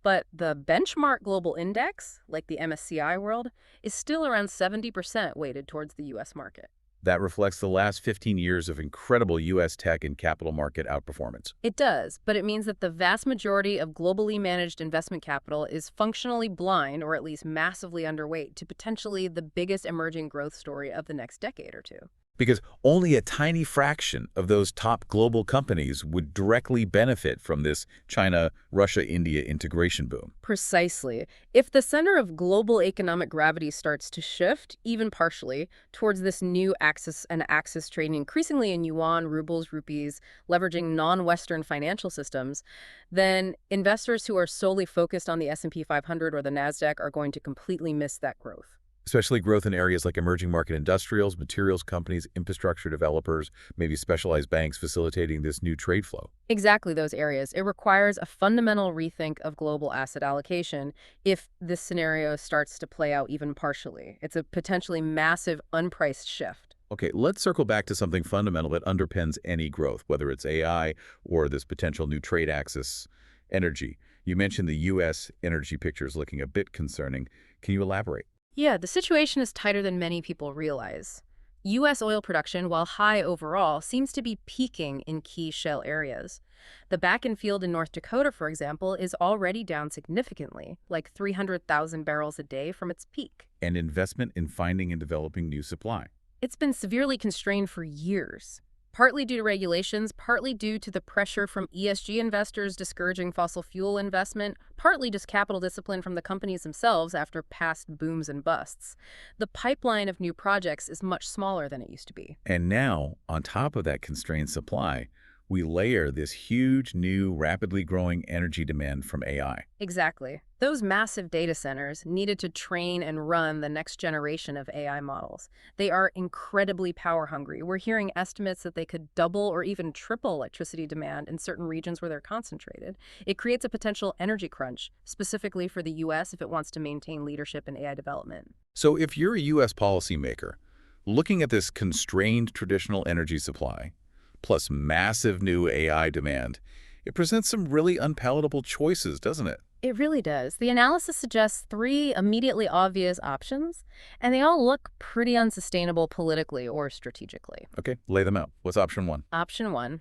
But the benchmark global index, like the MSCI World, is still around 70% weighted towards the U.S. market. That reflects the last 15 years of incredible U.S. tech and capital market outperformance. It does, but it means that the vast majority of globally managed investment capital is functionally blind, or at least massively underweight, to potentially the biggest emerging growth story of the next decade or two. Because only a tiny fraction of those top global companies would directly benefit from this China-Russia-India integration boom. Precisely. If the center of global economic gravity starts to shift, even partially, towards this new axis and axis trading increasingly in yuan, rubles, rupees, leveraging non-Western financial systems, then investors who are solely focused on the S&P 500 or the NASDAQ are going to completely miss that growth. Especially growth in areas like emerging market industrials, materials companies, infrastructure developers, maybe specialized banks facilitating this new trade flow. Exactly those areas. It requires a fundamental rethink of global asset allocation if this scenario starts to play out even partially. It's a potentially massive, unpriced shift. Okay, let's circle back to something fundamental that underpins any growth, whether it's AI or this potential new trade axis, energy. You mentioned the U.S. energy picture is looking a bit concerning. Can you elaborate? Yeah, the situation is tighter than many people realize. U.S. oil production, while high overall, seems to be peaking in key shale areas. The Bakken field in North Dakota, for example, is already down significantly, like 300,000 barrels a day from its peak. And investment in finding and developing new supply. It's been severely constrained for years, partly due to regulations, partly due to the pressure from ESG investors discouraging fossil fuel investment, partly just capital discipline from the companies themselves after past booms and busts. The pipeline of new projects is much smaller than it used to be. And now, on top of that constrained supply, we layer this huge, new, rapidly growing energy demand from AI. Exactly. Those massive data centers needed to train and run the next generation of AI models. They are incredibly power hungry. We're hearing estimates that they could double or even triple electricity demand in certain regions where they're concentrated. It creates a potential energy crunch, specifically for the U.S. if it wants to maintain leadership in AI development. So if you're a U.S. policymaker, looking at this constrained traditional energy supply, plus massive new AI demand, it presents some really unpalatable choices, doesn't it? It really does. The analysis suggests three immediately obvious options, and they all look pretty unsustainable politically or strategically. Okay, lay them out. What's option one? Option one,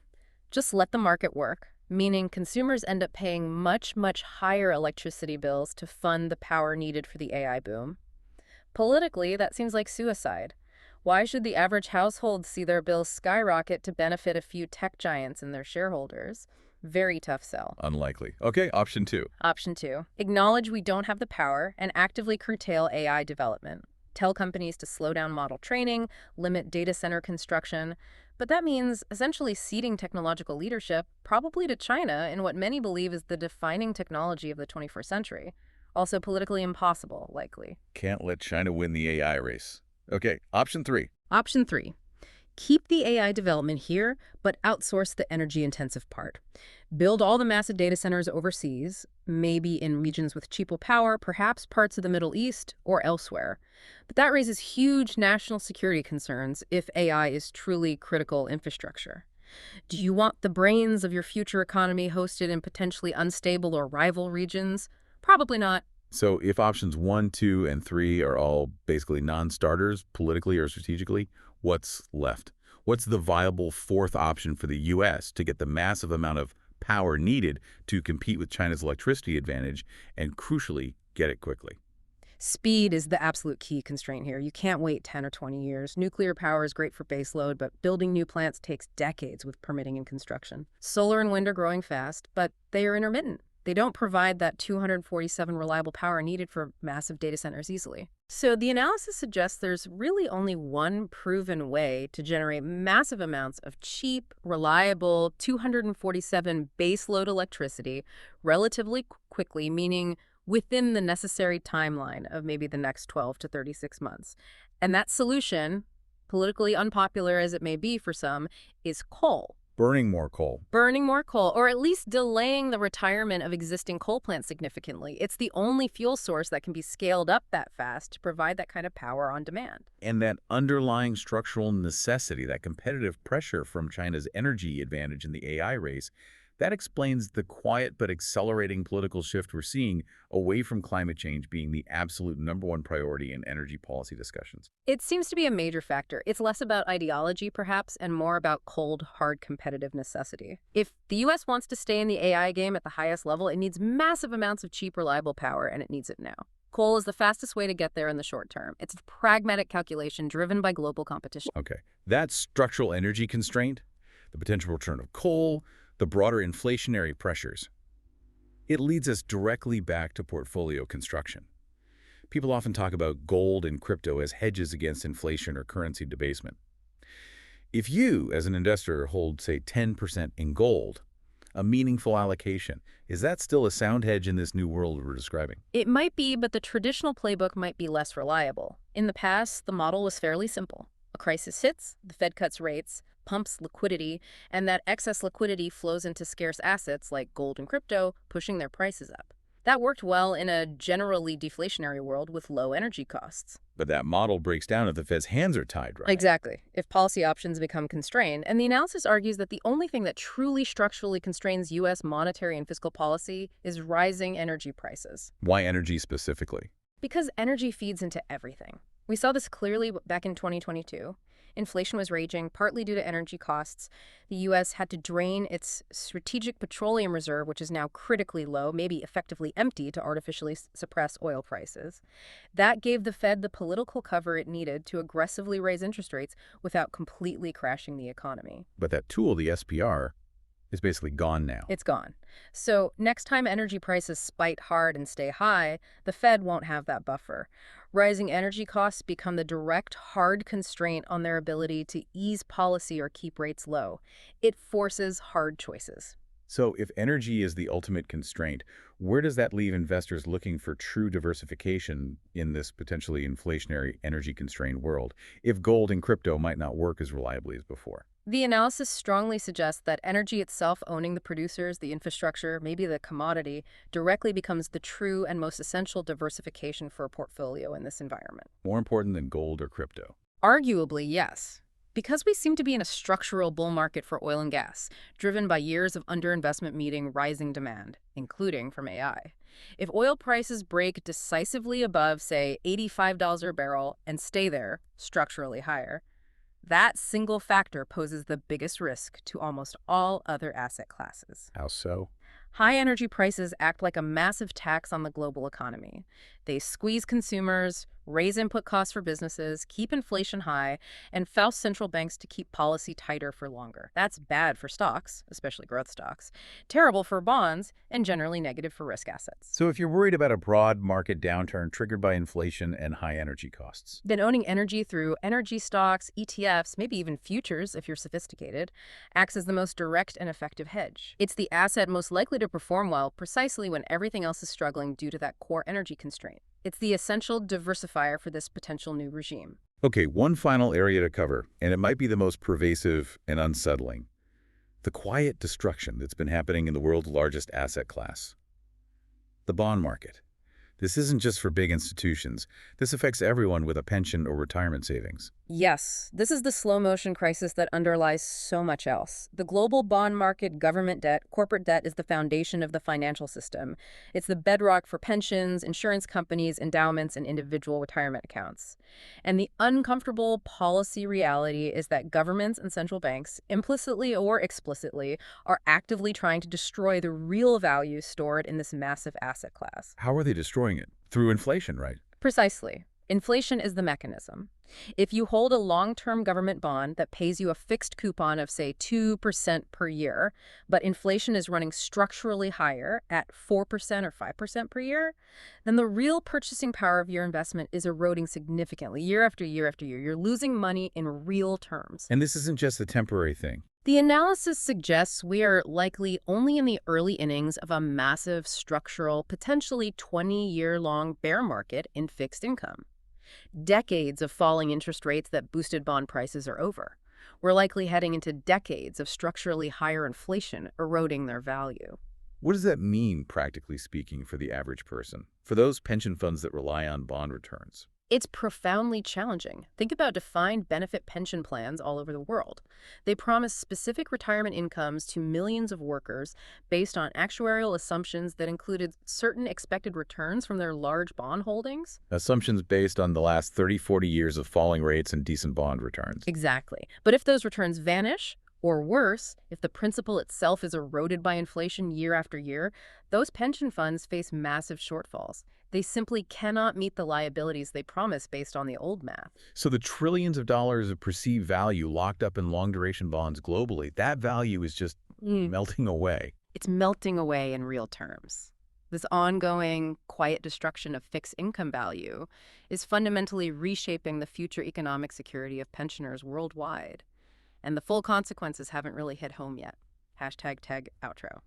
just let the market work, meaning consumers end up paying much, much higher electricity bills to fund the power needed for the AI boom. Politically, that seems like suicide. Why should the average household see their bills skyrocket to benefit a few tech giants and their shareholders? Very tough sell. Unlikely. Okay, option two. Option two, acknowledge we don't have the power and actively curtail AI development. Tell companies to slow down model training, limit data center construction. But that means essentially ceding technological leadership, probably to China, in what many believe is the defining technology of the 21st century. Also politically impossible, likely. Can't let China win the AI race. Okay, option three. Option three, keep the AI development here, but outsource the energy-intensive part. Build all the massive data centers overseas, maybe in regions with cheaper power, perhaps parts of the Middle East or elsewhere. But that raises huge national security concerns if AI is truly critical infrastructure. Do you want the brains of your future economy hosted in potentially unstable or rival regions? Probably not. So if options 1, 2, and 3 are all basically non-starters, politically or strategically, what's left? What's the viable fourth option for the U.S. to get the massive amount of power needed to compete with China's electricity advantage and, crucially, get it quickly? Speed is the absolute key constraint here. You can't wait 10 or 20 years. Nuclear power is great for baseload, but building new plants takes decades with permitting and construction. Solar and wind are growing fast, but they are intermittent. They don't provide that 247 reliable power needed for massive data centers easily. So the analysis suggests there's really only one proven way to generate massive amounts of cheap, reliable 247 baseload electricity relatively quickly, meaning within the necessary timeline of maybe the next 12 to 36 months. And that solution, politically unpopular as it may be for some, is coal. Burning more coal. Burning more coal, or at least delaying the retirement of existing coal plants significantly. It's the only fuel source that can be scaled up that fast to provide that kind of power on demand. And that underlying structural necessity, that competitive pressure from China's energy advantage in the AI race, that explains the quiet but accelerating political shift we're seeing away from climate change being the absolute #1 priority in energy policy discussions. It seems to be a major factor. It's less about ideology, perhaps, and more about cold, hard competitive necessity. If the U.S. wants to stay in the AI game at the highest level, it needs massive amounts of cheap, reliable power, and it needs it now. Coal is the fastest way to get there in the short term. It's a pragmatic calculation driven by global competition. Okay, that structural energy constraint, the potential return of coal, the broader inflationary pressures, it leads us directly back to portfolio construction. People often talk about gold and crypto as hedges against inflation or currency debasement. If you, as an investor, hold, say, 10% in gold, a meaningful allocation, is that still a sound hedge in this new world we're describing? It might be, but the traditional playbook might be less reliable. In the past, the model was fairly simple. A crisis hits, the Fed cuts rates, pumps liquidity, and that excess liquidity flows into scarce assets like gold and crypto, pushing their prices up. That worked well in a generally deflationary world with low energy costs. But that model breaks down if the Fed's hands are tied, right? Exactly. If policy options become constrained, and the analysis argues that the only thing that truly structurally constrains U.S. monetary and fiscal policy is rising energy prices. Why energy specifically? Because energy feeds into everything. We saw this clearly back in 2022. Inflation was raging, partly due to energy costs. The U.S. had to drain its strategic petroleum reserve, which is now critically low, maybe effectively empty, to artificially suppress oil prices. That gave the Fed the political cover it needed to aggressively raise interest rates without completely crashing the economy. But that tool, the SPR, is basically gone now. It's gone. So next time energy prices spike hard and stay high, the Fed won't have that buffer. Rising energy costs become the direct, hard constraint on their ability to ease policy or keep rates low. It forces hard choices. So if energy is the ultimate constraint, where does that leave investors looking for true diversification in this potentially inflationary, energy-constrained world, if gold and crypto might not work as reliably as before? The analysis strongly suggests that energy itself, owning the producers, the infrastructure, maybe the commodity, directly becomes the true and most essential diversification for a portfolio in this environment. More important than gold or crypto? Arguably, yes. Because we seem to be in a structural bull market for oil and gas, driven by years of underinvestment meeting rising demand, including from AI. If oil prices break decisively above, say, $85 a barrel and stay there, structurally higher, that single factor poses the biggest risk to almost all other asset classes. How so? High energy prices act like a massive tax on the global economy. They squeeze consumers, raise input costs for businesses, keep inflation high, and force central banks to keep policy tighter for longer. That's bad for stocks, especially growth stocks, terrible for bonds, and generally negative for risk assets. So if you're worried about a broad market downturn triggered by inflation and high energy costs, then owning energy through energy stocks, ETFs, maybe even futures if you're sophisticated, acts as the most direct and effective hedge. It's the asset most likely to perform well precisely when everything else is struggling due to that core energy constraint. It's the essential diversifier for this potential new regime. Okay, one final area to cover, and it might be the most pervasive and unsettling. The quiet destruction that's been happening in the world's largest asset class. The bond market. This isn't just for big institutions. This affects everyone with a pension or retirement savings. Yes, this is the slow motion crisis that underlies so much else. The global bond market, government debt, corporate debt is the foundation of the financial system. It's the bedrock for pensions, insurance companies, endowments, and individual retirement accounts. And the uncomfortable policy reality is that governments and central banks, implicitly or explicitly, are actively trying to destroy the real value stored in this massive asset class. How are they destroying it? Through inflation, right? Precisely. Inflation is the mechanism. If you hold a long-term government bond that pays you a fixed coupon of, say, 2% per year, but inflation is running structurally higher at 4% or 5% per year, then the real purchasing power of your investment is eroding significantly year after year after year. You're losing money in real terms. And this isn't just a temporary thing. The analysis suggests we are likely only in the early innings of a massive structural, potentially 20-year-long bear market in fixed income. Decades of falling interest rates that boosted bond prices are over. We're likely heading into decades of structurally higher inflation eroding their value. What does that mean, practically speaking, for the average person? For those pension funds that rely on bond returns? It's profoundly challenging. Think about defined benefit pension plans all over the world. They promise specific retirement incomes to millions of workers based on actuarial assumptions that included certain expected returns from their large bond holdings. Assumptions based on the last 30, 40 years of falling rates and decent bond returns. Exactly. But if those returns vanish, or worse, if the principal itself is eroded by inflation year after year, those pension funds face massive shortfalls. They simply cannot meet the liabilities they promise based on the old math. So the trillions of dollars of perceived value locked up in long-duration bonds globally, that value is just melting away. It's melting away in real terms. This ongoing, quiet destruction of fixed income value is fundamentally reshaping the future economic security of pensioners worldwide. And the full consequences haven't really hit home yet. #tag outro.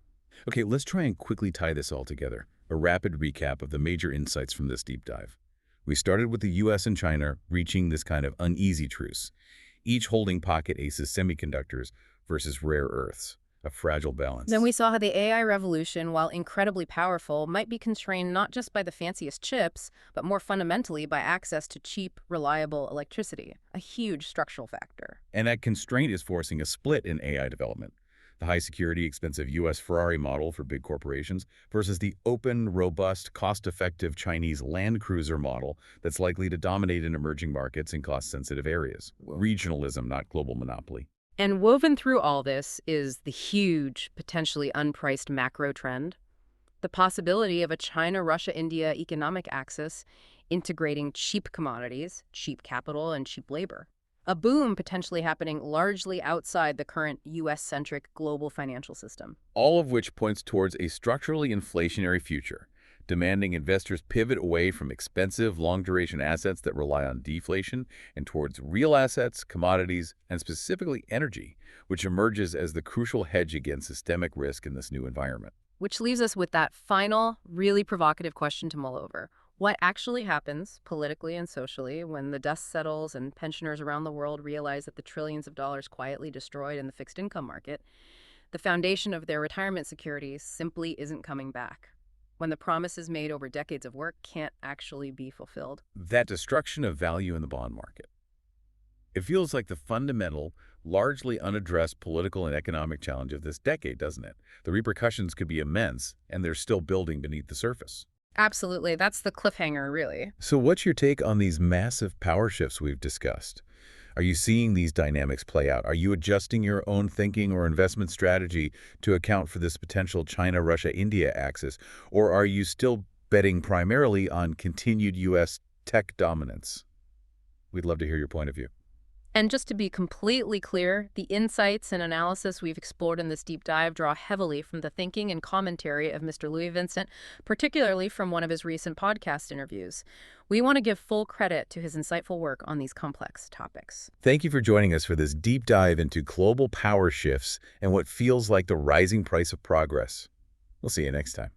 Okay, let's try and quickly tie this all together. A rapid recap of the major insights from this deep dive. We started with the US and China reaching this kind of uneasy truce, each holding pocket aces semiconductors versus rare earths, a fragile balance. Then we saw how the AI revolution, while incredibly powerful, might be constrained not just by the fanciest chips, but more fundamentally by access to cheap, reliable electricity, a huge structural factor. And that constraint is forcing a split in AI development. The high-security, expensive U.S. Ferrari model for big corporations versus the open, robust, cost-effective Chinese Land Cruiser model that's likely to dominate in emerging markets in cost-sensitive areas. Regionalism, not global monopoly. And woven through all this is the huge, potentially unpriced macro trend, the possibility of a China-Russia-India economic axis integrating cheap commodities, cheap capital, and cheap labor. A boom potentially happening largely outside the current U.S.-centric global financial system. All of which points towards a structurally inflationary future, demanding investors pivot away from expensive, long-duration assets that rely on deflation and towards real assets, commodities, and specifically energy, which emerges as the crucial hedge against systemic risk in this new environment. Which leaves us with that final, really provocative question to mull over. What actually happens, politically and socially, when the dust settles and pensioners around the world realize that the trillions of dollars quietly destroyed in the fixed income market, the foundation of their retirement securities simply isn't coming back? When the promises made over decades of work can't actually be fulfilled? That destruction of value in the bond market. It feels like the fundamental, largely unaddressed political and economic challenge of this decade, doesn't it? The repercussions could be immense, and they're still building beneath the surface. Absolutely. That's the cliffhanger, really. So what's your take on these massive power shifts we've discussed? Are you seeing these dynamics play out? Are you adjusting your own thinking or investment strategy to account for this potential China-Russia-India axis? Or are you still betting primarily on continued U.S. tech dominance? We'd love to hear your point of view. And just to be completely clear, the insights and analysis we've explored in this deep dive draw heavily from the thinking and commentary of Mr. Louis-Vincent, particularly from one of his recent podcast interviews. We want to give full credit to his insightful work on these complex topics. Thank you for joining us for this deep dive into global power shifts and what feels like the rising price of progress. We'll see you next time.